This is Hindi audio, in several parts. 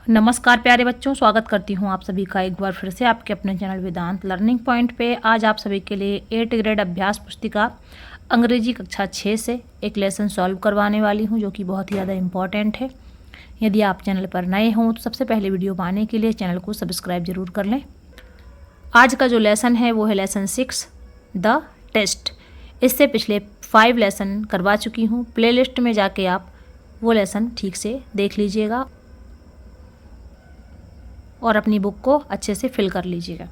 नमस्कार प्यारे बच्चों, स्वागत करती हूँ आप सभी का एक बार फिर से आपके अपने चैनल वेदांत लर्निंग पॉइंट पे। आज आप सभी के लिए 8th ग्रेड अभ्यास पुस्तिका अंग्रेजी कक्षा 6 से एक लेसन सॉल्व करवाने वाली हूँ, जो कि बहुत ही ज़्यादा इम्पॉर्टेंट है। यदि आप चैनल पर नए हों तो सबसे पहले वीडियो पाने के लिए चैनल को सब्सक्राइब जरूर कर लें। आज का जो लेसन है वो है लेसन 6 द टेस्ट। इससे पिछले 5 लेसन करवा चुकी हूँ। प्लेलिस्ट में जाके आप वो लेसन ठीक से देख लीजिएगा और अपनी बुक को अच्छे से फिल कर लीजिएगा।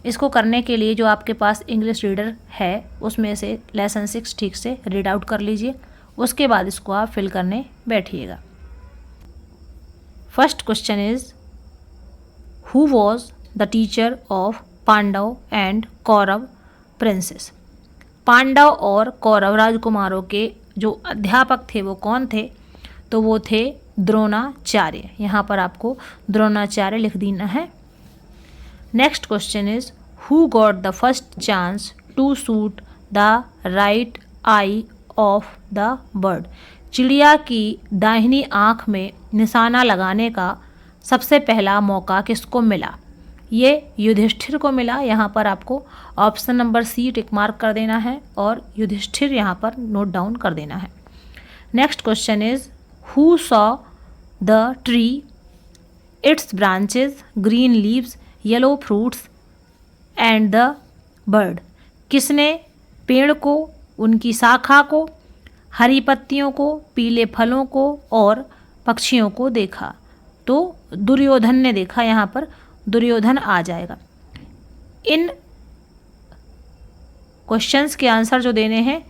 इसको करने के लिए जो आपके पास इंग्लिश रीडर है उसमें से लेसन 6 ठीक से रीड आउट कर लीजिए। उसके बाद इसको आप फिल करने बैठिएगा। First question is, who was the teacher of Pandava and Kaurava princes. Pandava और कौरव राजकुमारों के जो अध्यापक थे वो कौन थे? तो वो थे द्रोणाचार्य। यहाँ पर आपको द्रोणाचार्य लिख देना है। Next question is, who got the first chance to shoot the right eye of the bird. चिड़िया की दाहिनी आँख में निशाना लगाने का सबसे पहला मौका किसको मिला? ये युधिष्ठिर को मिला। यहाँ पर आपको option number C tick mark कर देना है और युधिष्ठिर यहाँ पर नोट डाउन कर देना है। Next question is, who saw the tree, its branches, green leaves, yellow fruits and the bird। किसने पेड़ को, उनकी शाखा को, हरी पत्तियों को, पीले फलों को और पक्षियों को देखा? तो दुर्योधन ने देखा। यहाँ पर दुर्योधन आ जाएगा। इन क्वेश्चंस के आंसर जो देने हैं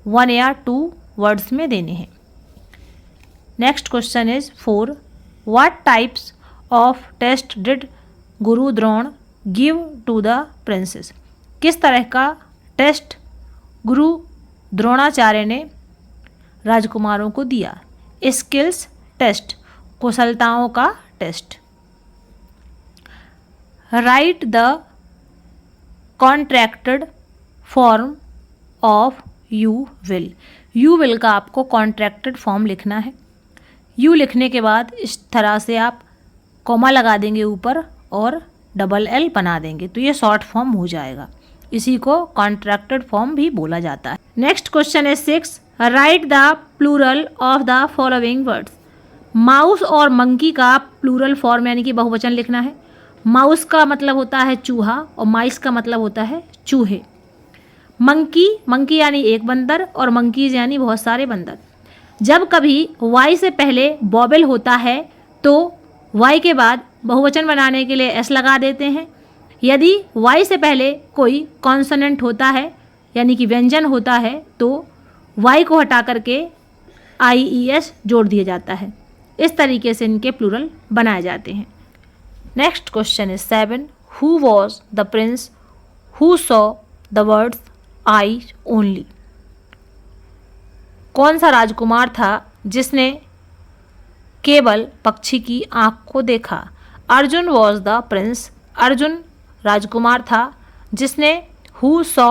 1 या 2 वर्ड्स में देने हैं। Next question is 4, what types of test did Guru Drona give to the princes. किस तरह का टेस्ट गुरु द्रोणाचार्य ने राजकुमारों को दिया? स्किल्स टेस्ट, कुशलताओं का test. Write the contracted form of you will. You will का आपको कॉन्ट्रैक्टेड फॉर्म लिखना है। यू लिखने के बाद इस तरह से आप कॉमा लगा देंगे ऊपर और डबल एल बना देंगे तो ये शॉर्ट फॉर्म हो जाएगा। इसी को कॉन्ट्रैक्टेड फॉर्म भी बोला जाता है। Next question is 6, write the plural of the following words. Mouse और मंकी का प्लूरल फॉर्म यानी कि बहुवचन लिखना है। माउस का मतलब होता है चूहा और माइस का मतलब होता है चूहे। मंकी यानी एक बंदर और मंकीज यानी बहुत सारे बंदर। जब कभी वाई से पहले बॉबल होता है तो वाई के बाद बहुवचन बनाने के लिए एस लगा देते हैं। यदि वाई से पहले कोई कॉन्सोनेंट होता है यानी कि व्यंजन होता है तो वाई को हटा करके IES जोड़ दिया जाता है। इस तरीके से इनके प्लूरल बनाए जाते हैं। Next question is 7, who was the Prince who saw the words eye only. कौन सा राजकुमार था जिसने केवल पक्षी की आँख को देखा? Arjun was the prince. Arjun राजकुमार था जिसने who saw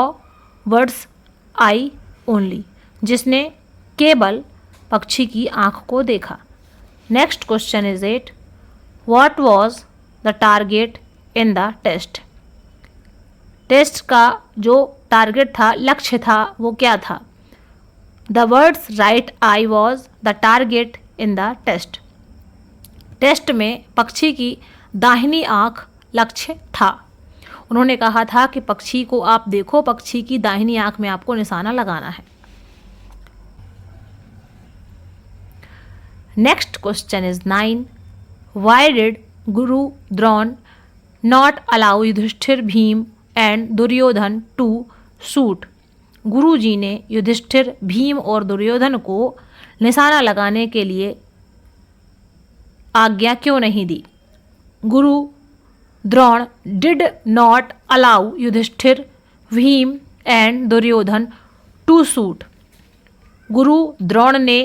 bird's eye only, जिसने केवल पक्षी की आँख को देखा। Next question is 8, what was the target in the test. Test का जो टारगेट था, लक्ष्य था, वो क्या था? The words right eye was the target in the test। Test में पक्षी की दाहिनी आँख लक्ष्य था। उन्होंने कहा था कि पक्षी को आप देखो, पक्षी की दाहिनी आँख में आपको निशाना लगाना है। Next question is 9, why did Guru Drona not allow Yudhishthira, Bhima and Duryodhana to shoot. Guru ji ने युधिष्ठिर, भीम और दुर्योधन को निशाना लगाने के लिए आज्ञा क्यों नहीं दी? Guru Drona did not allow Yudhishthira, Bhima and Duryodhana to shoot. Guru Drona ने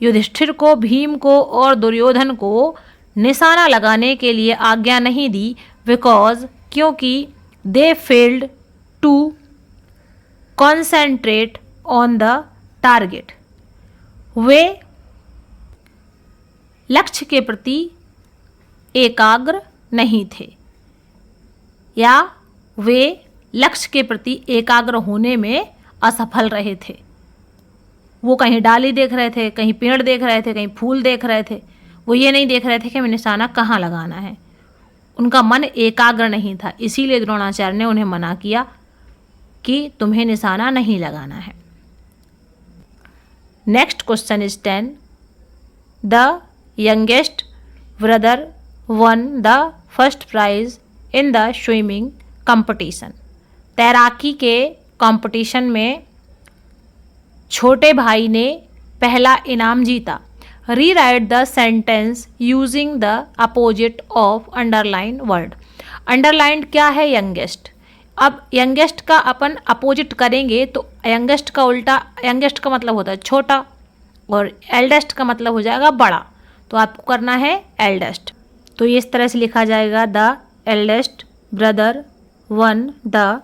युधिष्ठिर को, भीम को और दुर्योधन को निशाना लगाने के लिए आज्ञा नहीं दी। बिकॉज, क्योंकि they failed to concentrate on the target. वे लक्ष्य के प्रति एकाग्र नहीं थे या वे लक्ष्य के प्रति एकाग्र होने में असफल रहे थे। वो कहीं डाली देख रहे थे, कहीं पेड़ देख रहे थे, कहीं फूल देख रहे थे, वो ये नहीं देख रहे थे कि हमें निशाना कहाँ लगाना है। उनका मन एकाग्र नहीं था, इसीलिए द्रोणाचार्य ने उन्हें मना किया कि तुम्हें निशाना नहीं लगाना है। Next question is 10. The youngest brother won the first prize in the swimming competition. तैराकी के कंपटीशन में छोटे भाई ने पहला इनाम जीता. Rewrite the sentence using the opposite of underline word. Underline क्या है? यंगेस्ट. अब यंगेस्ट का अपन अपोजिट करेंगे तो यंगेस्ट का उल्टा, यंगेस्ट का मतलब होता है छोटा और एल्डेस्ट का मतलब हो जाएगा बड़ा, तो आपको करना है एल्डेस्ट. तो ये इस तरह से लिखा जाएगा, the eldest brother won the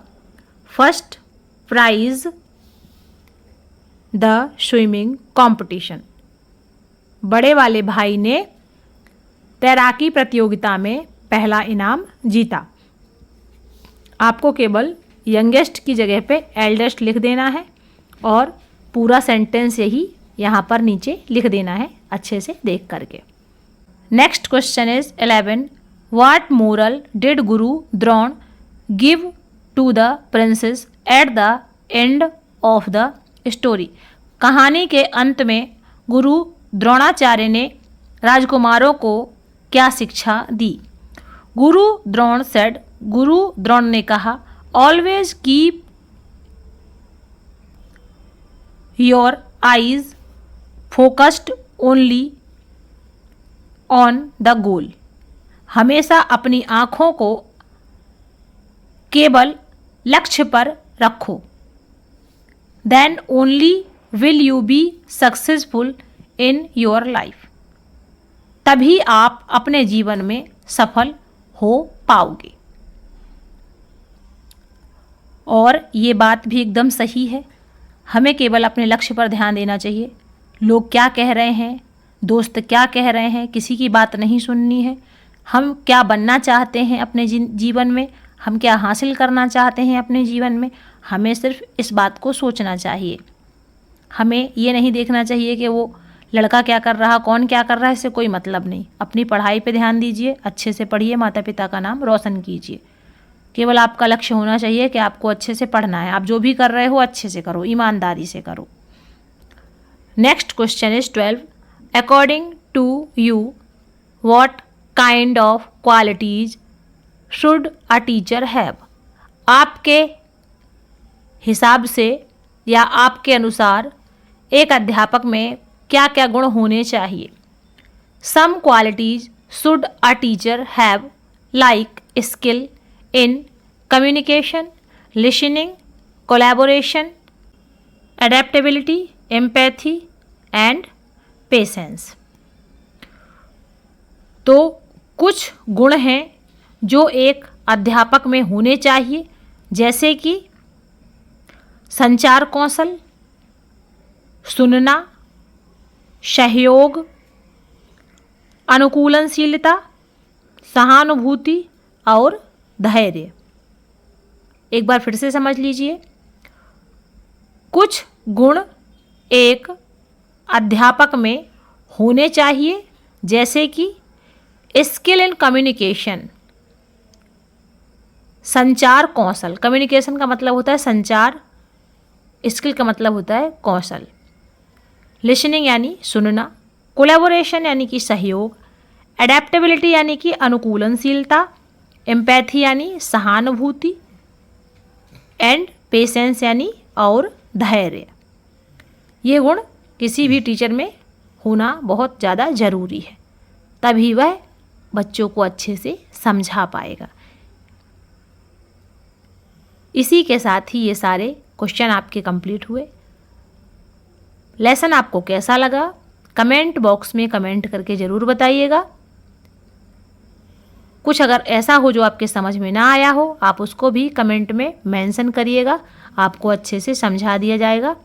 first prize the swimming competition. बड़े वाले भाई ने तैराकी प्रतियोगिता में पहला इनाम जीता. आपको केवल यंगेस्ट की जगह पे एल्डेस्ट लिख देना है और पूरा सेंटेंस यही यहाँ पर नीचे लिख देना है अच्छे से देख करके. Next question is 11. What moral did Guru Drona give to the princes at the end of the story. कहानी के अंत में गुरु द्रोणाचार्य ने राजकुमारों को क्या शिक्षा दी? गुरु द्रोण सेड, गुरु द्रोण ने कहा, always keep your eyes focused only on the goal. हमेशा अपनी आँखों को केवल लक्ष्य पर रखो. Then only will you be successful in your life. तभी आप अपने जीवन में सफल हो पाओगे. और ये बात भी एकदम सही है. हमें केवल अपने लक्ष्य पर ध्यान देना चाहिए. लोग क्या कह रहे हैं, दोस्त क्या कह रहे हैं, किसी की बात नहीं सुननी है. हम क्या बनना चाहते हैं अपने जीवन में, हम क्या हासिल करना चाहते हैं अपने जीवन में, हमें सिर्फ इस बात को सोचना चाहिए. हमें ये नहीं देखना चाहिए कि वो लड़का क्या कर रहा, कौन क्या कर रहा है, इससे कोई मतलब नहीं. अपनी पढ़ाई पे ध्यान दीजिए, अच्छे से पढ़िए, माता पिता का नाम रोशन कीजिए. केवल आपका लक्ष्य होना चाहिए कि आपको अच्छे से पढ़ना है. आप जो भी कर रहे हो अच्छे से करो, ईमानदारी से करो. Next question is 12. According to you what kind of qualities should a teacher have. आपके हिसाब से या आपके अनुसार एक अध्यापक में क्या क्या गुण होने चाहिए? Some qualities should a teacher have like skill in communication, listening, collaboration, adaptability, empathy and patience. तो कुछ गुण हैं जो एक अध्यापक में होने चाहिए, जैसे कि संचार कौशल, सुनना, सहयोग, अनुकूलनशीलता, सहानुभूति और धैर्य. एक बार फिर से समझ लीजिए. कुछ गुण एक अध्यापक में होने चाहिए, जैसे कि स्किल इन कम्युनिकेशन, संचार कौशल. कम्युनिकेशन का मतलब होता है संचार, स्किल का मतलब होता है कौशल. लिसनिंग यानी सुनना, कोलैबोरेशन यानी कि सहयोग, एडेप्टेबिलिटी यानी कि अनुकूलनशीलता, एम्पैथी यानी सहानुभूति एंड पेशेंस यानी और धैर्य. ये गुण किसी भी टीचर में होना बहुत ज़्यादा ज़रूरी है, तभी वह बच्चों को अच्छे से समझा पाएगा. इसी के साथ ही ये सारे क्वेश्चन आपके कंप्लीट हुए. लेसन आपको कैसा लगा कमेंट बॉक्स में कमेंट करके ज़रूर बताइएगा. कुछ अगर ऐसा हो जो आपके समझ में ना आया हो, आप उसको भी कमेंट में मेंशन करिएगा, आपको अच्छे से समझा दिया जाएगा.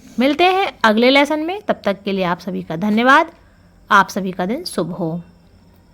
मिलते हैं अगले लेसन में, तब तक के लिए आप सभी का धन्यवाद. आप सभी का दिन शुभ हो।